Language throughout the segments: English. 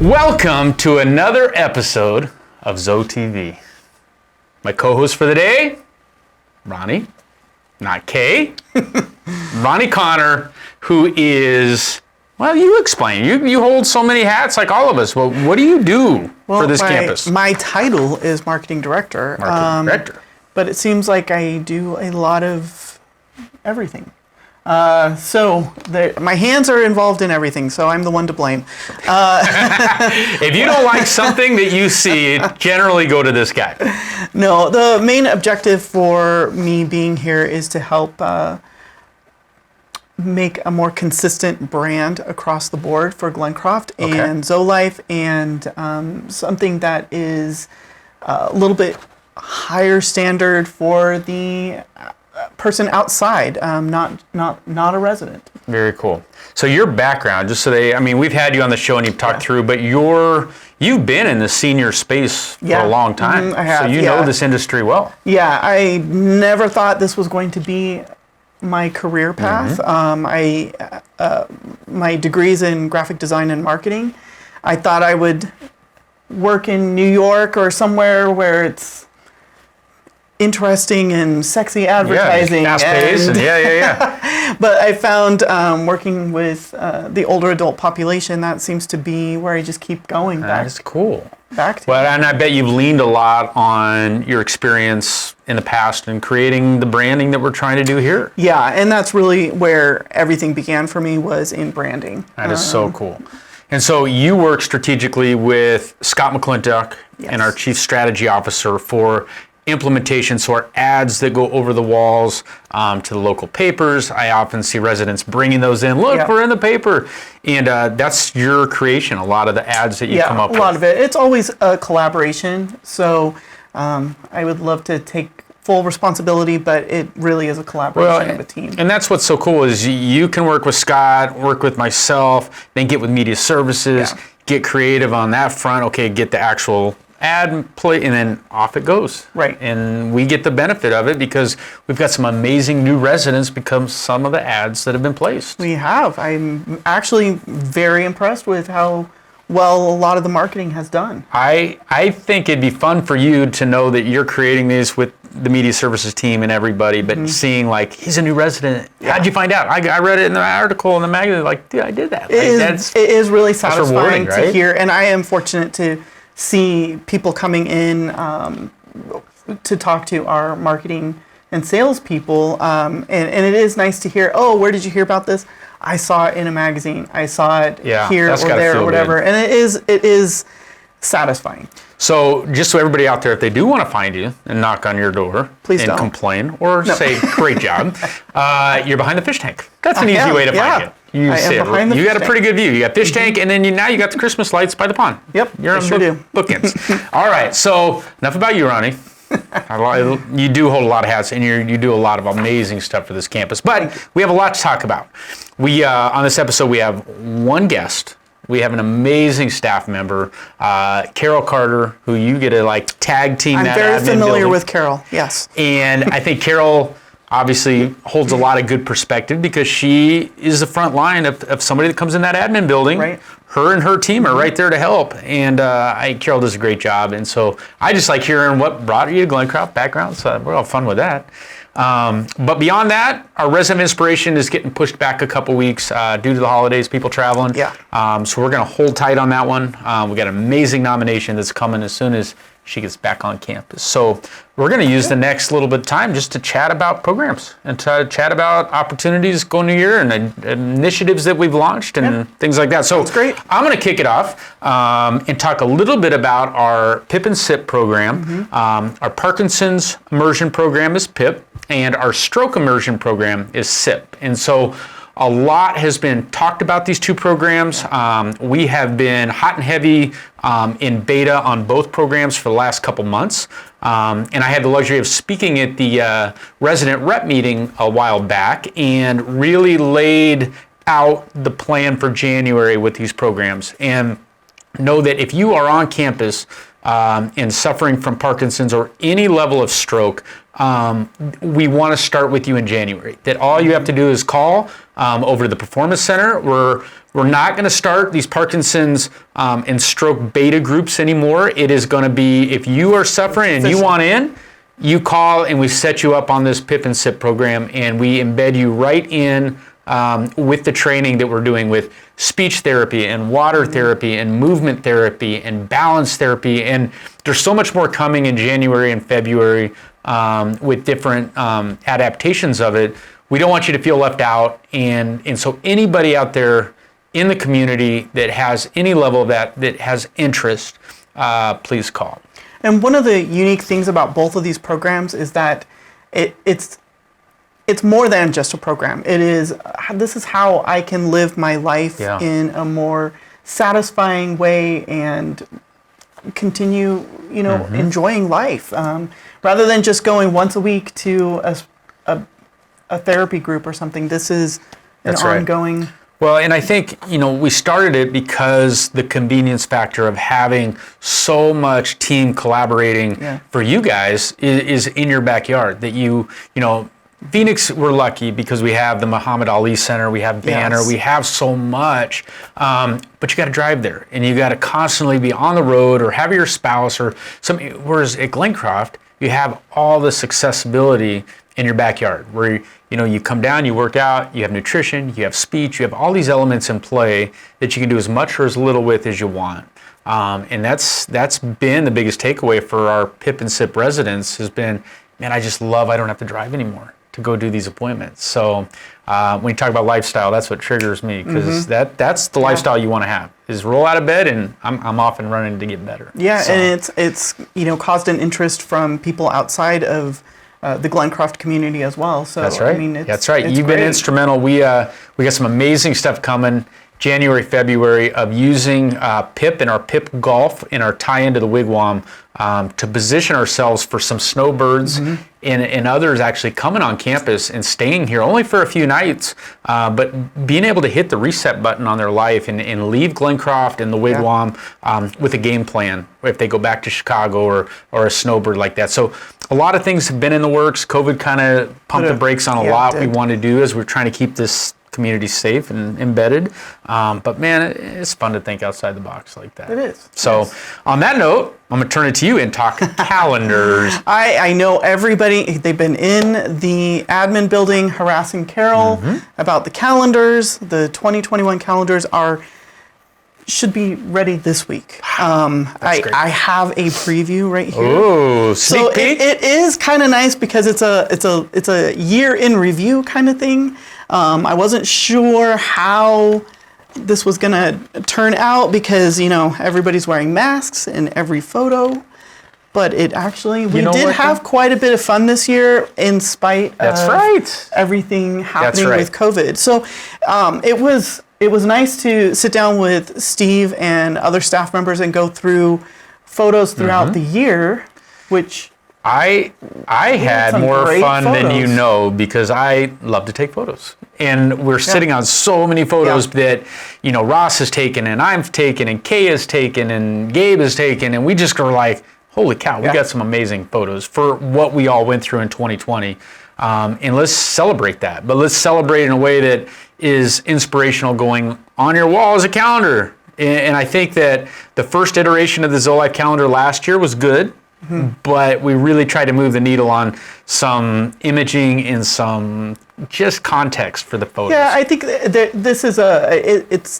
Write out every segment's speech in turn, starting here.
Welcome to another episode of ZoeTV. My co-host for the day, Ronnie, not Kaye, Ronnie Conner, who is, well, you explain. You hold so many hats like all of us. Well, what do you do for this campus? My title is Marketing Director. But it seems like I do a lot of everything. My hands are involved in everything, so I'm the one to blame. If you don't like something that you see, generally go to this guy. No, the main objective for me being here is to help make a more consistent brand across the board for Glencroft and ZoeLife, and something that is a little bit higher standard for the person outside, not a resident. Very cool. So your background, just so we've had you on the show and you've talked through, but you've been in the senior space for a long time. I have, so you know this industry well. Yeah, I never thought this was going to be my career path. My degree's in graphic design and marketing. I thought I would work in New York or somewhere where it's interesting and sexy advertising. Fast-paced and But I found working with the older adult population, that seems to be where I just keep going back. That's cool. Back to. Well, and I bet you've leaned a lot on your experience in the past in creating the branding that we're trying to do here. Yeah, and that's really where everything began for me, was in branding. That is so cool. And so you work strategically with Scott McClintock and our Chief Strategy Officer for implementation, so our ads that go over the walls to the local papers. I often see residents bringing those in. Look, we're in the paper. And that's your creation, a lot of the ads that you come up with. Yeah, a lot of it. It's always a collaboration. So I would love to take full responsibility, but it really is a collaboration of a team. And that's what's so cool is you can work with Scott, work with myself, then get with media services, get creative on that front. Okay, get the actual ad play, and then off it goes. Right. And we get the benefit of it because we've got some amazing new residents because some of the ads that have been placed. We have. I'm actually very impressed with how well a lot of the marketing has done. I think it'd be fun for you to know that you're creating these with the media services team and everybody, but seeing like, he's a new resident. How'd you find out? I read it in the article in the magazine, like, dude, I did that. It is really satisfying rewarding, to hear, and I am fortunate to see people coming in to talk to our marketing and sales people, and it is nice to hear, oh, where did you hear about this? I saw it in a magazine. I saw it here or there or whatever. Good. And it is satisfying. So just so everybody out there, if they do want to find you and knock on your door and complain or say, great job, you're behind the fish tank. That's an easy way to find you. You got a pretty good view. You got fish tank, and then now you got the Christmas lights by the pond. Yep, you're on bookends. All right, so enough about you, Ronnie. You do hold a lot of hats, and you do a lot of amazing stuff for this campus. But we have a lot to talk about. We on this episode we have one guest. We have an amazing staff member, Carol Carter, who you get to tag team. I'm very familiar with Carol. Yes, and I think Carol obviously holds a lot of good perspective because she is the front line of somebody that comes in that admin building. Right. Her and her team are right there to help, and Carol does a great job. And so I just like hearing what brought you to Glencroft background. So we're all fun with that. But beyond that, our resident inspiration is getting pushed back a couple weeks due to the holidays, people traveling. Yeah. So we're going to hold tight on that one. We got an amazing nomination that's coming as soon as she gets back on campus. So we're going to use the next little bit of time just to chat about programs and to chat about opportunities going new year and initiatives that we've launched and things like that. So that's great. I'm going to kick it off and talk a little bit about our PIP and SIP program. Our Parkinson's immersion program is PIP, and our stroke immersion program is SIP. And so a lot has been talked about these two programs. We have been hot and heavy in beta on both programs for the last couple months. And I had the luxury of speaking at the resident rep meeting a while back and really laid out the plan for January with these programs. And know that if you are on campus and suffering from Parkinson's or any level of stroke, we want to start with you in January. That all you have to do is call over to the Performance Center. We're not going to start these Parkinson's and stroke beta groups anymore. It is going to be, if you are suffering and you want in, you call and we set you up on this PIP and SIP program, and we embed you right in with the training that we're doing with speech therapy and water therapy and movement therapy and balance therapy. And there's so much more coming in January and February with different adaptations of it. We don't want you to feel left out. And so anybody out there in the community that has any level of that has interest, please call. And one of the unique things about both of these programs is that it's more than just a program. This is how I can live my life in a more satisfying way and continue, enjoying life, rather than just going once a week to a therapy group or something. This is an ongoing. Well, and I think, we started it because the convenience factor of having so much team collaborating for you guys is in your backyard. That Phoenix, we're lucky because we have the Muhammad Ali Center, we have Banner, we have so much, but you got to drive there and you got to constantly be on the road or have your spouse or something. Whereas at Glencroft, you have all this accessibility in your backyard where you come down, you work out, you have nutrition, you have speech, you have all these elements in play that you can do as much or as little with as you want. And that's been the biggest takeaway for our PIP and SIP residents has been, man, I don't have to drive anymore to go do these appointments. So when you talk about lifestyle, that's what triggers me because that's the lifestyle you want to have is roll out of bed and I'm off and running to get better. Yeah, so. And it's caused an interest from people outside of the Glencroft community as well. So that's right. That's right. You've been instrumental. We got some amazing stuff coming January, February of using PIP and our PIP golf in our tie into the wigwam to position ourselves for some snowbirds and others actually coming on campus and staying here only for a few nights, but being able to hit the reset button on their life and leave Glencroft and the wigwam with a game plan if they go back to Chicago or a snowbird like that. So a lot of things have been in the works. COVID kind of pumped the brakes on a lot we want to do as we're trying to keep this community safe and embedded. But man, it's fun to think outside the box like that. It is. So on that note, I'm going to turn it to you and talk calendars. I know everybody, they've been in the admin building harassing Carol about the calendars. The 2021 calendars should be ready this week. I have a preview right here. Ooh, sneak peek. It is kind of nice because it's a year in review kind of thing. I wasn't sure how this was gonna turn out because everybody's wearing masks in every photo, but we did have quite a bit of fun this year in spite of everything happening with COVID. So it was nice to sit down with Steve and other staff members and go through photos throughout the year, which I had more fun than because I love to take photos. And we're sitting on so many photos that, Ross has taken and I've taken and Kaye has taken and Gabe has taken. And we just go like, holy cow, we got some amazing photos for what we all went through in 2020. And let's celebrate that. But let's celebrate in a way that is inspirational going on your wall as a calendar. And I think that the first iteration of the ZoeLife calendar last year was good. But we really tried to move the needle on some imaging and some just context for the photos. Yeah, I think this is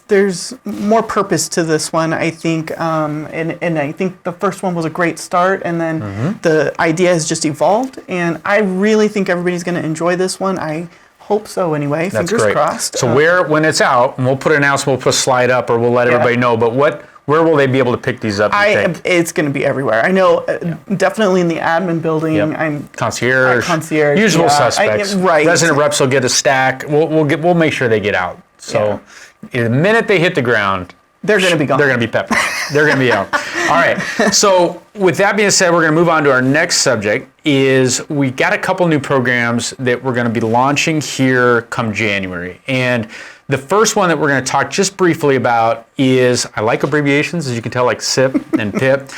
there's more purpose to this one, I think, and I think the first one was a great start, and then the idea has just evolved, and I really think everybody's going to enjoy this one. I hope so anyway. That's Fingers great. Crossed. So when it's out, and we'll put an announcement, we'll put a slide up, or we'll let everybody know, but where will they be able to pick these up, you think? It's going to be everywhere. I know, definitely in the admin building. I'm concierge, usual suspects. Right. Resident reps will get a stack. We'll make sure they get out. So the minute they hit the ground, they're going to be gone. They're going to be peppered. They're going to be out. All right. So with that being said, we're going to move on to our next subject. We got a couple new programs that we're going to be launching here come January, and the first one that we're going to talk just briefly about is, I like abbreviations, as you can tell, like SIP and PIP.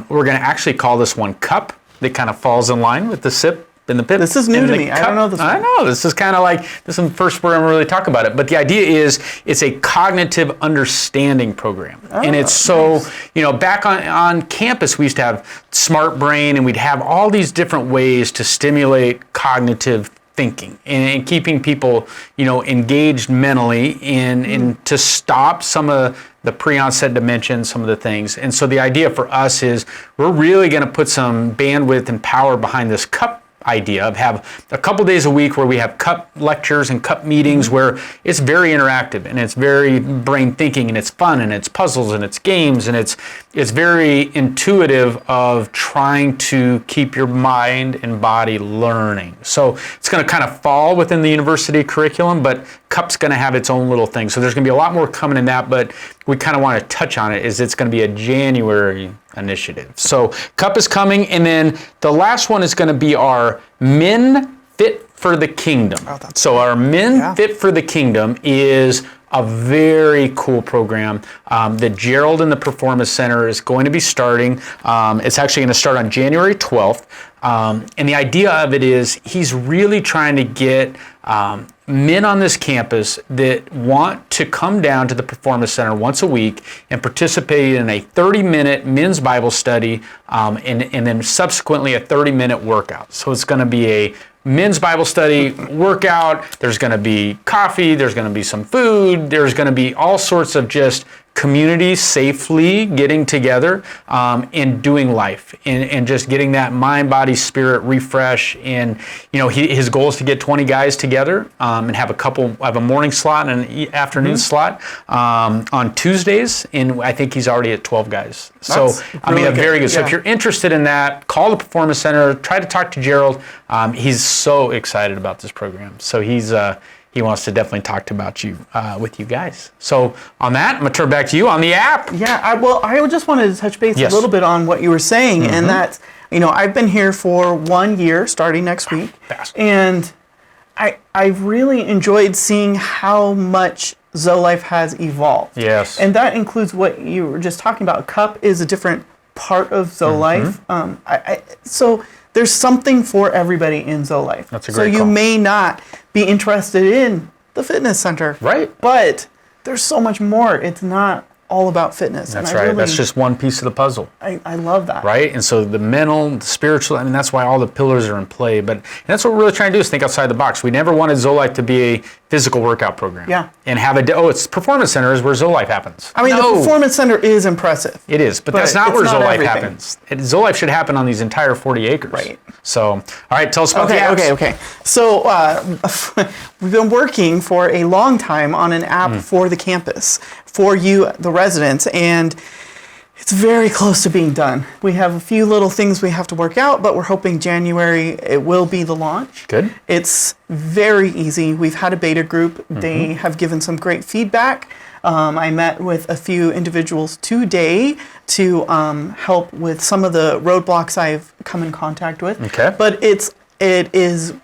We're going to actually call this one CUP. That kind of falls in line with the SIP in the PIP. This is new and to the me. I cup. don't know this I one. know. This is kind of like, this is the first where I'm really talking about it. But the idea is it's a cognitive understanding program. And it's so, you know, back on campus, we used to have Smart Brain, and we'd have all these different ways to stimulate cognitive thinking and keeping people, you know, engaged mentally and to stop some of the pre-onset dementia, some of the things. And so the idea for us is we're really going to put some bandwidth and power behind this cup idea of have a couple days a week where we have cup lectures and cup meetings where it's very interactive and it's very brain thinking and it's fun and it's puzzles and it's games and it's very intuitive of trying to keep your mind and body learning. So it's going to kind of fall within the university curriculum, but cup's going to have its own little thing. So there's going to be a lot more coming in that, but we kind of want to touch on it is it's going to be a January initiative. So cup is coming, and then the last one is going to be our Men Fit for the Kingdom. So our Men Fit for the Kingdom is a very cool program that Gerald and the Performance Center is going to be starting. It's actually going to start on January 12th. And the idea of it is he's really trying to get men on this campus that want to come down to the Performance Center once a week and participate in a 30-minute men's Bible study and then subsequently a 30-minute workout. So it's going to be a men's Bible study workout. There's going to be coffee. There's going to be some food. There's going to be all sorts of just community safely getting together and doing life and just getting that mind, body, spirit refresh. And you know, his goal is to get 20 guys together and have a morning slot and an afternoon slot on Tuesdays. And I think he's already at 12 guys. So very good. So if you're interested in that, call the Performance Center. Try to talk to Gerald. He's so excited about this program. So he wants to definitely talk about you with you guys. So on that, I'm going to turn back to you on the app. Yeah, I just wanted to touch base a little bit on what you were saying, and that's, you know, I've been here for 1 year, starting next week, and I've really enjoyed seeing how much ZoeLife has evolved. Yes. And that includes what you were just talking about. Cup is a different part of ZoeLife. So there's something for everybody in ZoeLife. That's a great call. You may not be interested in the fitness center. Right. But there's so much more. It's not all about fitness. That's right. That's just one piece of the puzzle. I love that. Right? And so the mental, the spiritual, I mean, that's why all the pillars are in play. But that's what we're really trying to do is think outside the box. We never wanted ZoeLife to be a physical workout program. Yeah. And have it's Performance Center is where ZoeLife happens. I mean, the Performance Center is impressive. It is, but that's not where ZoeLife everything. happens. ZoeLife should happen on these entire 40 acres. Right. So, all right, tell us about the apps. Okay. So we've been working for a long time on an app for the campus, for you, the residents, and it's very close to being done. We have a few little things we have to work out, but we're hoping January it will be the launch. Good. It's very easy. We've had a beta group. They have given some great feedback. I met with a few individuals today to help with some of the roadblocks I've come in contact with. Okay. But it is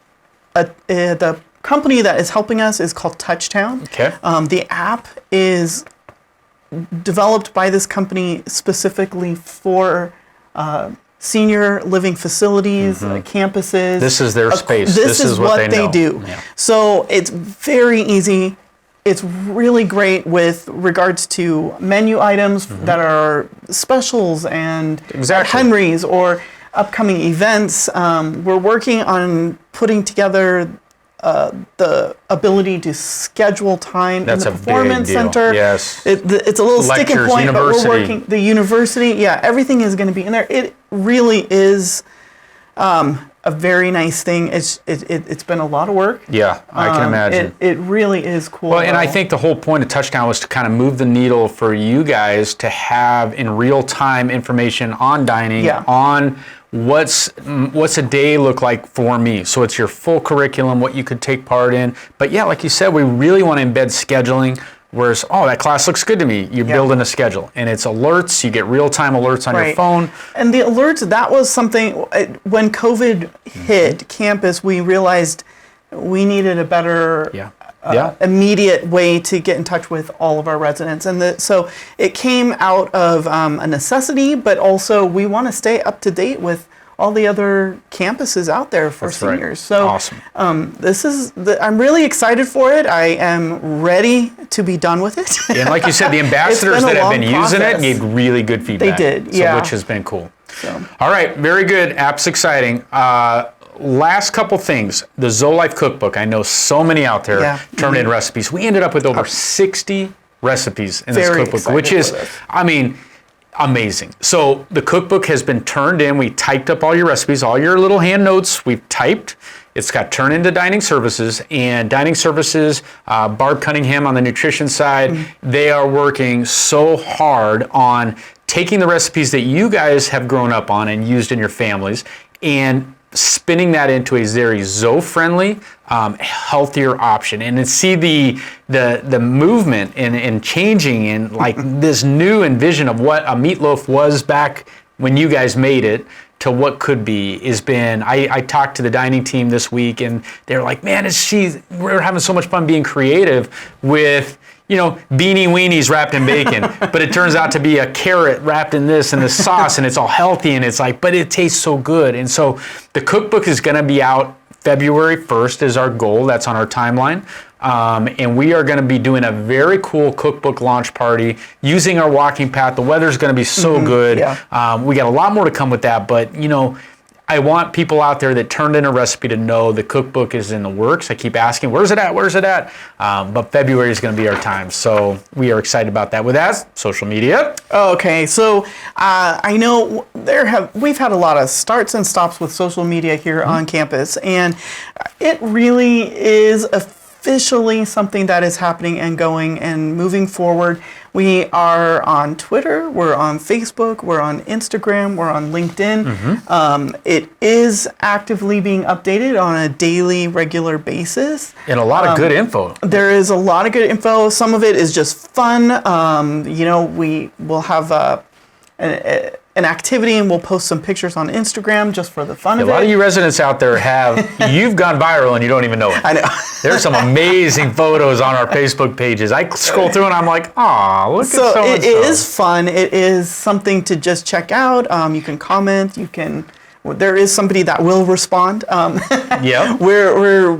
the company that is helping us is called Touchtown. Okay. The app is developed by this company specifically for senior living facilities, campuses. This is their space. This is what they know. do. Yeah. So it's very easy. It's really great with regards to menu items that are specials and Henry's or upcoming events. We're working on putting together the ability to schedule time in the Performance Center. Yes. It's a little Lectures, sticking point, university. but we're working. The university, everything is going to be in there. It really is a very nice thing. It's been a lot of work. Yeah, I can imagine. It really is cool. Well, and I think the whole point of Touchdown was to kind of move the needle for you guys to have in real time information on dining, on what's a day look like for me. So it's your full curriculum, what you could take part in. But yeah, like you said, we really want to embed scheduling. Whereas, that class looks good to me. You're building a schedule. And it's alerts. You get real-time alerts on your phone. And the alerts, that was something, when COVID hit campus, we realized we needed a better immediate way to get in touch with all of our residents. And so it came out of a necessity, but also we want to stay up to date with all the other campuses out there for That's right. seniors. So Awesome. I'm really excited for it. I am ready to be done with it. And like you said, the ambassadors that have been using it gave really good feedback. They did, yeah. Which has been cool. So. All right, very good. App's exciting. Last couple things. The Zoe Life Cookbook. I know so many out there turned in recipes. We ended up with over 60 recipes in this cookbook, which is, I mean, amazing. So the cookbook has been turned in. We typed up all your recipes, all your little hand notes we've typed. It's got turned into Dining Services, and Dining Services, Barb Cunningham on the nutrition side, they are working so hard on taking the recipes that you guys have grown up on and used in your families and spinning that into a very Zoe-friendly, healthier option. And to see the movement and changing and like this new envision of what a meatloaf was back when you guys made it to what could be has been, I talked to the dining team this week and they're like, man, we're having so much fun being creative with, you know, beanie weenies wrapped in bacon, but it turns out to be a carrot wrapped in this and this sauce, and it's all healthy, and it's like, but it tastes so good. And so the cookbook is going to be out February 1st is our goal. That's on our timeline. And we are going to be doing a very cool cookbook launch party using our walking path. The weather's going to be so good. Yeah. We got a lot more to come with that, but you know, I want people out there that turned in a recipe to know the cookbook is in the works. I keep asking, where's it at? Where's it at? But February is going to be our time. So we are excited about that. With that, social media. Okay, so I know we've had a lot of starts and stops with social media here on campus, and it really is officially something that is happening and going and moving forward. We are on Twitter, we're on Facebook, we're on Instagram, we're on LinkedIn. It is actively being updated on a daily, regular basis. And a lot of good info. There is a lot of good info. Some of it is just fun. You know, we will have an activity and we'll post some pictures on Instagram just for the fun of it. A lot of you residents out there you've gone viral and you don't even know it. I know. There's some amazing photos on our Facebook pages. I scroll through and I'm like, aw, look at so-and-so. It is fun. It is something to just check out. You can comment. There is somebody that will respond. Yeah. We're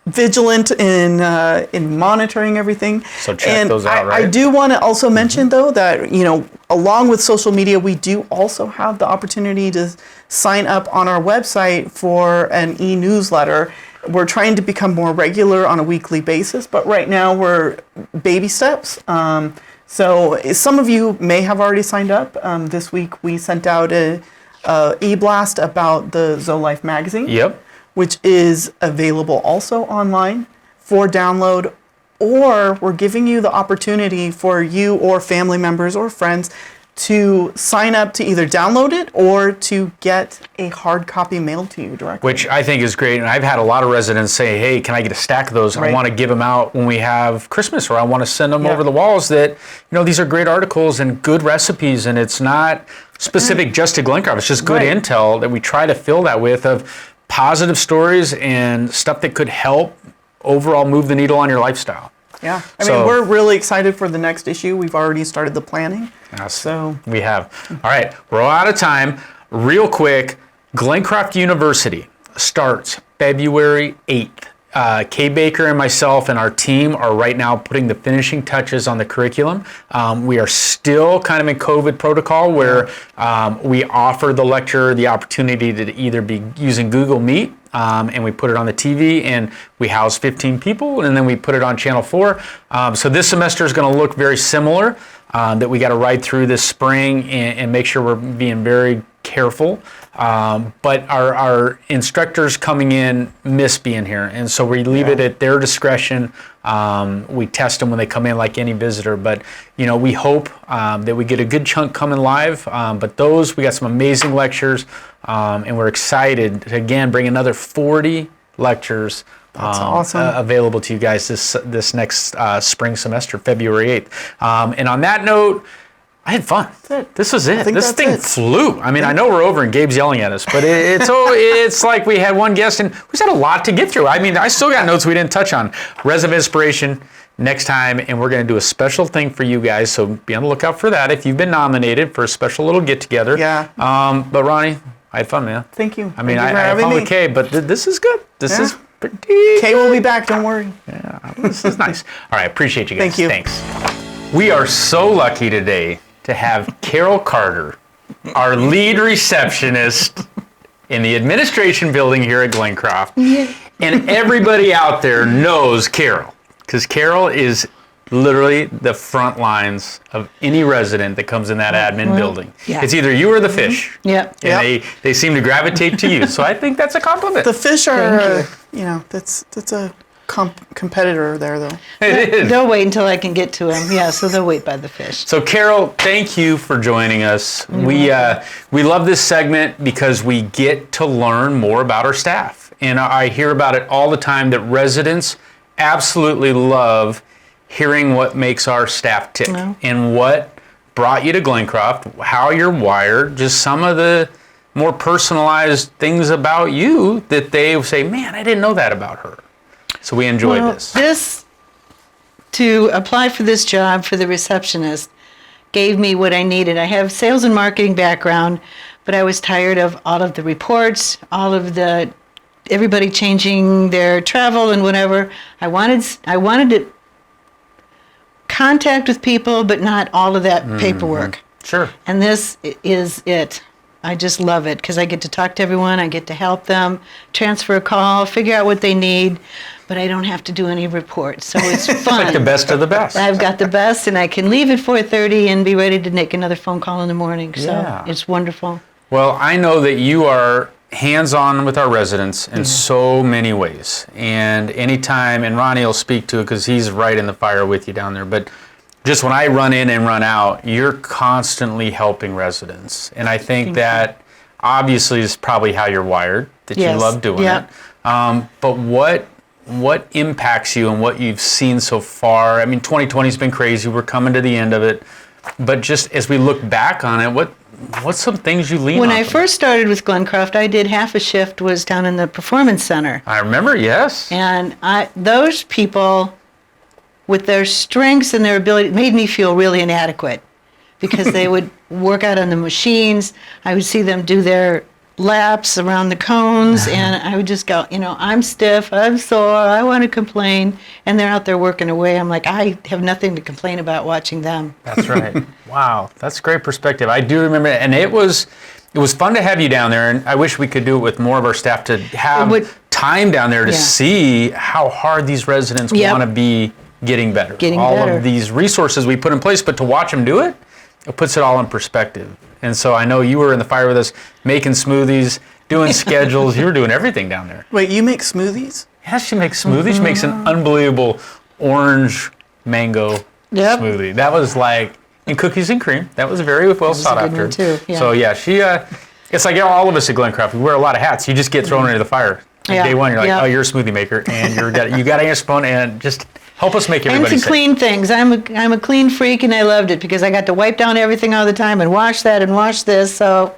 vigilant in monitoring everything. So check those out, right? I do want to also mention though that, you know, along with social media, we do also have the opportunity to sign up on our website for an e-newsletter. We're trying to become more regular on a weekly basis, but right now we're baby steps. So some of you may have already signed up. This week we sent out a e-blast about the Zoe Life magazine, which is available also online for download, or we're giving you the opportunity for you or family members or friends to sign up to either download it or to get a hard copy mailed to you directly. Which I think is great. And I've had a lot of residents say, hey, can I get a stack of those? I want to give them out when we have Christmas, or I want to send them over the walls that, you know, these are great articles and good recipes, and it's not specific just to Glencroft. It's just good intel that we try to fill that with of positive stories and stuff that could help overall move the needle on your lifestyle. Yeah, I mean, we're really excited for the next issue. We've already started the planning. Yes, so we have. All right, we're all out of time. Real quick, Glencroft University starts February 8th. Kaye Baker and myself and our team are right now putting the finishing touches on the curriculum. We are still kind of in COVID protocol where we offer the lecturer the opportunity to either be using Google Meet, and we put it on the TV and we house 15 people, and then we put it on Channel 4. So this semester is going to look very similar, that we got to ride through this spring and make sure we're being very careful. But our instructors coming in miss being here, and so we leave it at their discretion. We test them when they come in like any visitor, but you know, we hope that we get a good chunk coming live. But we got some amazing lectures, and we're excited to again bring another 40 lectures available to you guys this next spring semester, February 8th. And on that note, I had fun. This was it. This thing flew. I mean, I know we're over and Gabe's yelling at us, but it's like we had one guest and we just had a lot to get through. I mean, I still got notes we didn't touch on. Res of Inspiration next time, and we're going to do a special thing for you guys, so be on the lookout for that if you've been nominated for a special little get-together. Yeah. But Ronnie, I I had fun, man. Thank you. I mean, Thank you for I had having fun me. with Kaye, but this is good. This is pretty Kaye will be back. Don't worry. Yeah, this is nice. All right, appreciate you guys. Thank you. Thanks. We are so lucky today to have Carol Carter, our lead receptionist in the administration building here at Glencroft. Yeah. And everybody out there knows Carol, because Carol is literally the front lines of any resident that comes in that admin building. Yeah. It's either you or the fish. Yep. And they seem to gravitate to you. So I think that's a compliment. The fish are, that's a competitor there, though. It is. They'll wait until I can get to them. Yeah, so they'll wait by the fish. So Carol, thank you for joining us. We love this segment because we get to learn more about our staff. And I hear about it all the time that residents absolutely love hearing what makes our staff tick and what brought you to Glencroft, how you're wired, just some of the more personalized things about you that they say, man, I didn't know that about her. So we enjoyed this. To apply for this job for the receptionist gave me what I needed. I have sales and marketing background, but I was tired of all of the reports, all of the everybody changing their travel and whatever. I wanted to contact with people, but not all of that paperwork. Sure. And this is it. I just love it because I get to talk to everyone. I get to help them, transfer a call, figure out what they need, but I don't have to do any reports. So it's fun. Like the best of the best. I've got the best, and I can leave at 4:30 and be ready to make another phone call in the morning. So it's wonderful. Well, I know that you are hands-on with our residents in so many ways. And anytime, and Ronnie will speak to it because he's right in the fire with you down there, but just when I run in and run out, you're constantly helping residents. And I think that obviously is probably how you're wired, that you love doing it. But what impacts you and what you've seen so far? I mean, 2020's been crazy. We're coming to the end of it. But just as we look back on it, what's some things you lean on? When I first started with Glencroft, I did half a shift was down in the Performance Center. I remember, yes. And those people, with their strengths and their ability, made me feel really inadequate because they would work out on the machines. I would see them do their laps around the cones, and I would just go, I'm stiff, I'm sore, I want to complain, and they're out there working away. I'm like, I have nothing to complain about watching them. That's right. Wow, that's great perspective. I do remember it, and it was fun to have you down there, and I wish we could do it with more of our staff to have time down there to see how hard these residents want to be getting better. All of these resources we put in place, but to watch them do it, it puts it all in perspective. And so I know you were in the fire with us, making smoothies, doing schedules. You were doing everything down there. Wait, you make smoothies? Yeah, she makes smoothies. She makes an unbelievable orange mango smoothie. That was like, and cookies and cream. That was very well sought after. One too. Yeah. So yeah, she, it's like all of us at Glencroft, we wear a lot of hats. You just get thrown into the fire. Like day one, you're like, oh, you're a smoothie maker, and you got a spoon, and just help us make everybody and to clean things. I'm a clean freak, and I loved it because I got to wipe down everything all the time and wash that and wash this. So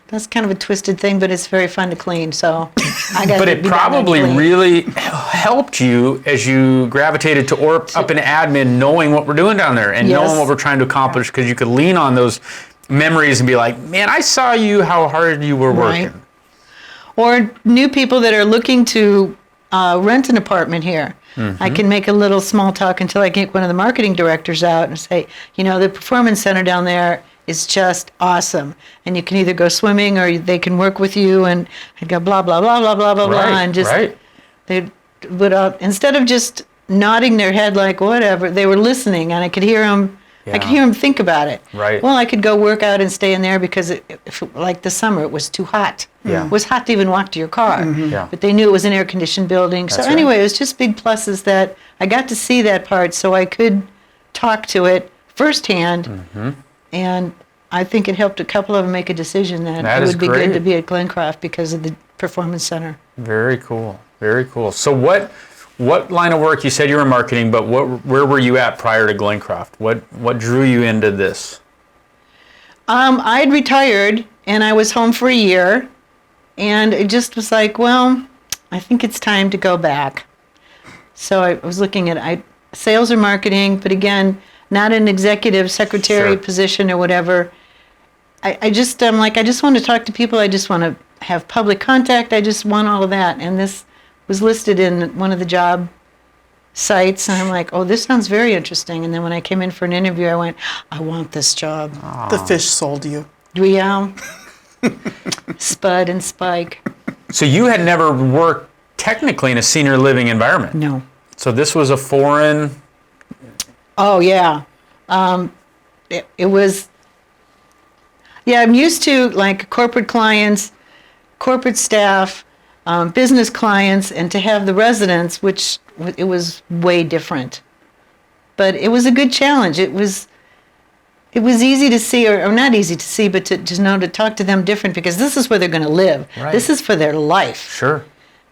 that's kind of a twisted thing, but it's very fun to clean. So I got. But it probably really helped you as you gravitated to up in admin, knowing what we're doing down there and knowing what we're trying to accomplish, because you could lean on those memories and be like, man, I saw you how hard you were working. Or new people that are looking to rent an apartment here. I can make a little small talk until I get one of the marketing directors out and say, the Performance Center down there is just awesome. And you can either go swimming or they can work with you, and I'd go blah, blah, blah, blah, blah, blah, blah. And just, they would, instead of just nodding their head like whatever, they were listening, and I could hear them. I could hear them think about it. Right. Well, I could go work out and stay in there because, like this summer, it was too hot. Yeah. It was hot to even walk to your car. Yeah. But they knew it was an air-conditioned building. That's so anyway, it was just big pluses that I got to see that part so I could talk to it firsthand. And I think it helped a couple of them make a decision that it would be good to be at Glencroft because of the Performance Center. Very cool. Very cool. So what line of work? You said you were in marketing, but where were you at prior to Glencroft? What drew you into this? I'd retired, and I was home for a year, and it just was like, well, I think it's time to go back. So I was looking at sales or marketing, but again, not an executive secretary position or whatever. I just I just want to talk to people. I just want to have public contact. I just want all of that. And this was listed in one of the job sites, and I'm like, oh, this sounds very interesting. And then when I came in for an interview, I went, I want this job. The fish sold you. Yeah. Spud and Spike. So you had never worked technically in a senior living environment. No. So this was a foreign. Oh yeah. It was. Yeah, I'm used to like corporate clients, corporate staff, business clients, and to have the residents, which it was way different. But it was a good challenge. It was easy to see, or not easy to see, but to know to talk to them different, because this is where they're going to live. Right. This is for their life. Sure.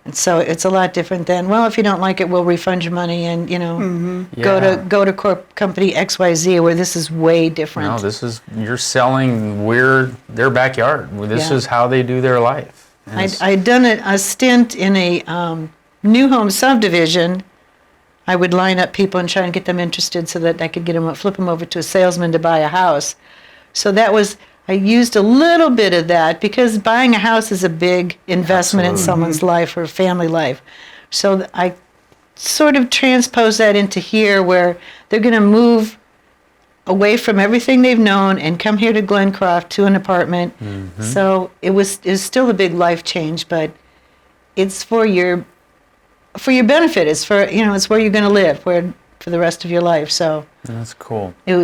And so it's a lot different than, well, if you don't like it, we'll refund your money and, go to company XYZ, where this is way different. No, this is, you're selling their backyard. This Yeah. is how they do their life. And I'd done a stint in a new home subdivision. I would line up people and try and get them interested so that I could flip them over to a salesman to buy a house. So I used a little bit of that, because buying a house is a big investment in someone's life or family life. So I sort of transposed that into here, where they're going to move away from everything they've known and come here to Glencroft to an apartment. Mm-hmm. So it was still a big life change, but it's for your benefit. It's for, it's where you're going to live for the rest of your life. So that's cool. It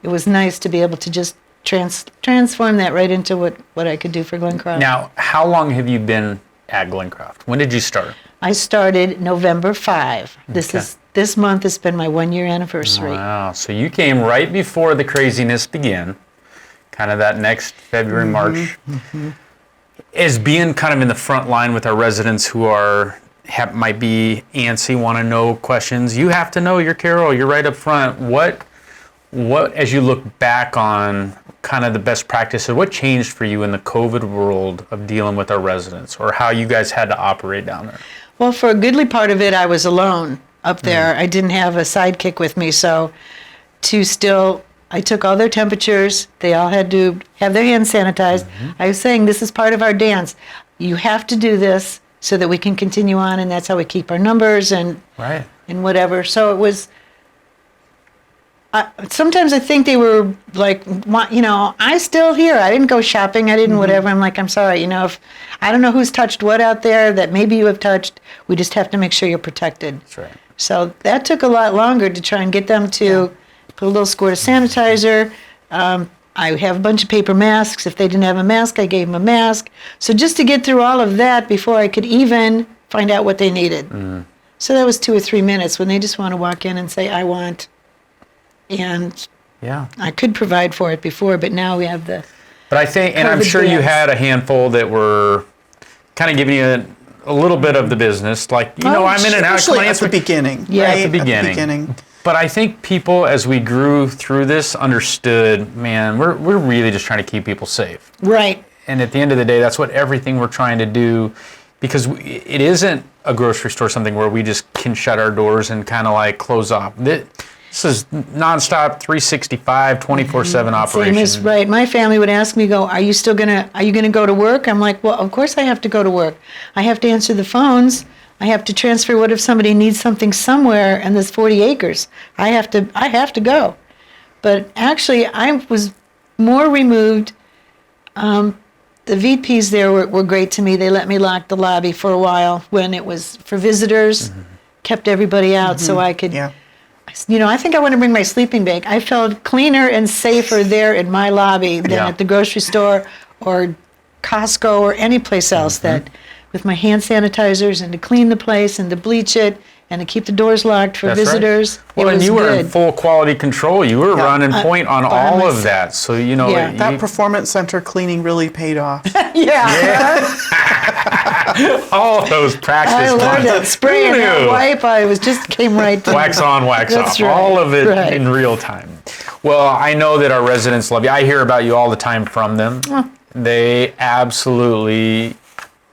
was nice to be able to just transform that right into what I could do for Glencroft. Now, how long have you been at Glencroft? When did you start? I started November 5. This month has been my 1-year anniversary. Wow. So you came right before the craziness began, kind of that next February, March. Mm-hmm. As being kind of in the front line with our residents who might be antsy, want to know questions, you have to know, you're Carol, you're right up front. What, as you look back on kind of the best practices, what changed for you in the COVID world of dealing with our residents, or how you guys had to operate down there? Well, for a goodly part of it, I was alone up there. I didn't have a sidekick with me, so I took all their temperatures. They all had to have their hands sanitized. Mm-hmm. I was saying, this is part of our dance. You have to do this so that we can continue on, and that's how we keep our numbers and whatever. So it was. Sometimes I think they were like, I still here. I didn't go shopping. I didn't whatever. I'm like, I'm sorry. If I don't know who's touched what out there that maybe you have touched, we just have to make sure you're protected. That's right. So that took a lot longer to try and get them to put a little squirt of sanitizer. I have a bunch of paper masks. If they didn't have a mask, I gave them a mask. So just to get through all of that before I could even find out what they needed. Mm. So that was 2 or 3 minutes when they just want to walk in and say, I want. And I could provide for it before, but now we have the. But I think, and I'm sure you had a handful that were kind of giving you a little bit of the business, like, I'm in and out. Especially at the beginning. Yeah, right? At the beginning. But I think people, as we grew through this, understood, man, we're really just trying to keep people safe. Right. And at the end of the day, that's what everything we're trying to do, because it isn't a grocery store, something where we just can shut our doors and kind of like close off. This is nonstop, 365, 24/7 operation. Same is right. My family would ask me, are you gonna go to work? I'm like, well, of course I have to go to work. I have to answer the phones. I have to transfer. What if somebody needs something somewhere and there's 40 acres? I have to go. But actually, I was more removed. The VPs there were great to me. They let me lock the lobby for a while when it was for visitors, kept everybody out so I could. Yeah. I think I want to bring my sleeping bag. I felt cleaner and safer there in my lobby than at the grocery store or Costco or any place else that with my hand sanitizers and to clean the place and to bleach it and to keep the doors locked for visitors. Right. Well, and you were in full quality control. You were running point on all of that. So, that performance center cleaning really paid off. All those practice I learned that spray and that wipe. Came right to wax on, wax off. Right. All of it in real time. Well, I know that our residents love you. I hear about you all the time from them. They absolutely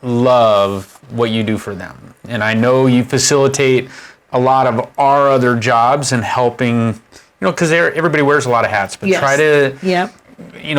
love what you do for them. And I know you facilitate a lot of our other jobs and helping, because everybody wears a lot of hats, but try to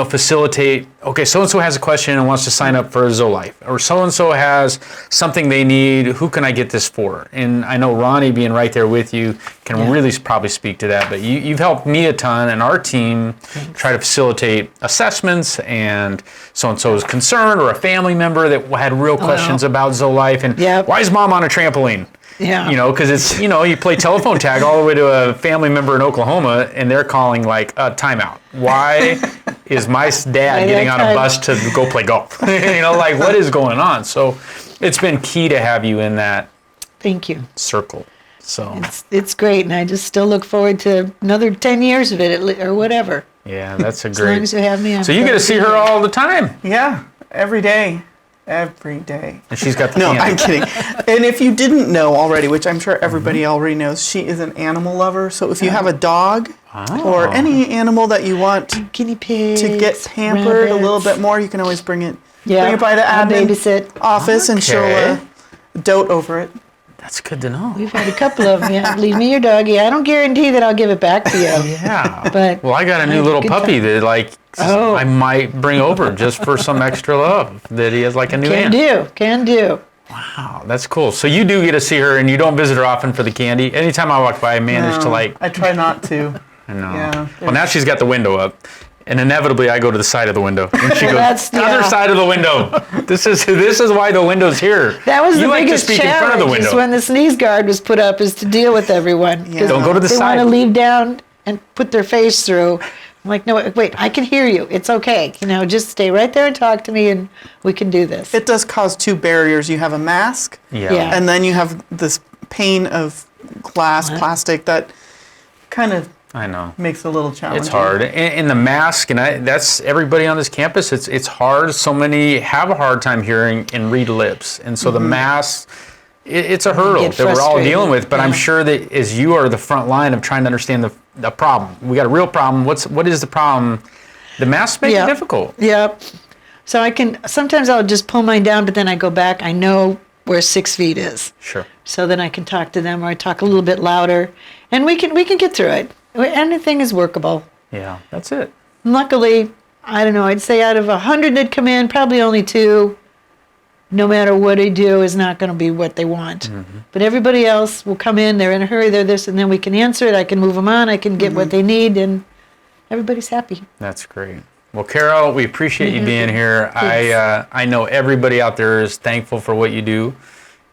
facilitate, okay, so-and-so has a question and wants to sign up for Zoe Life, or so-and-so has something they need, who can I get this for? And I know Ronnie being right there with you can really probably speak to that, but you've helped me a ton and our team try to facilitate assessments, and so-and-so is concerned, or a family member that had real questions about Zoe Life, and why is mom on a trampoline? Yeah. Because it's, you play telephone tag all the way to a family member in Oklahoma and they're calling like a timeout. Why is my dad getting on a bus to go play golf? Like what is going on? So it's been key to have you in that Thank you. circle. So it's great. And I just still look forward to another 10 years of it or whatever. yeah, that's a As great. long as you have me on. So you get to see her all the time. Yeah, every day. Every day. And she's got the No, candy. I'm kidding. And if you didn't know already, which I'm sure everybody already knows, she is an animal lover. So if you have a dog or any animal that you want Guinea pigs, to get pampered a little bit more, you can always bring it by the I'll admin babysit. office and she'll Okay. dote over it. That's good to know. We've had a couple of them. Yeah, leave me your doggy. I don't guarantee that I'll give it back to you. Yeah. But well, I got a new had a little good puppy time. that Oh. I might bring over just for some extra love, that he has like a new aunt. Can do. Wow, that's cool. So you do get to see her, and you don't visit her often for the candy. Anytime I walk by, I manage to I try not to. I know. Yeah. Well, now she's got the window up, and inevitably I go to the side of the window, and she goes That's- the other yeah. side of the window. This is why the window's here. That was you the like biggest to speak in front of the challenge, is window. when the sneeze guard was put up, is to deal with everyone. 'Cause Yeah. Don't go to the they side. want to leave down and put their face through. I'm like, no, wait, I can hear you. It's okay. Just stay right there and talk to me, and we can do this. It does cause two barriers. You have a mask, Yeah. and then you have this pane of glass, plastic that kind of I know. makes it a little challenging. It's hard, and the mask, and that's everybody on this campus. It's hard. So many have a hard time hearing and read lips, and so the mask, it's a hurdle Get that we're all frustrated. dealing with. But I'm Yeah. sure that as you are the front line of trying to understand the problem, we got a real problem. What is the problem? The masks make it difficult. Yep. So sometimes I'll just pull mine down, but then I go back. I know where 6 feet is. Sure. So then I can talk to them, or I talk a little bit louder, and we can get through it. Anything is workable. Yeah, that's it. Luckily, I don't know, I'd say out of 100 that come in, probably only 2, no matter what I do, is not going to be what they want. But everybody else will come in, they're in a hurry, they're this, and then we can answer it, I can move them on, I can get what they need, and everybody's happy. That's great. Well, Carol, we appreciate you being here. I know everybody out there is thankful for what you do.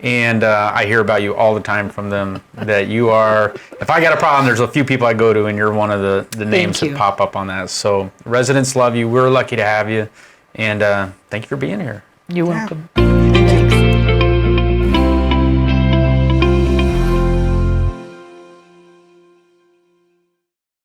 And I hear about you all the time from them, that you are, if I got a problem, there's a few people I go to, and you're one of the names that you. pop up on that. So residents love you. We're lucky to have you. And thank you for being here. You're welcome.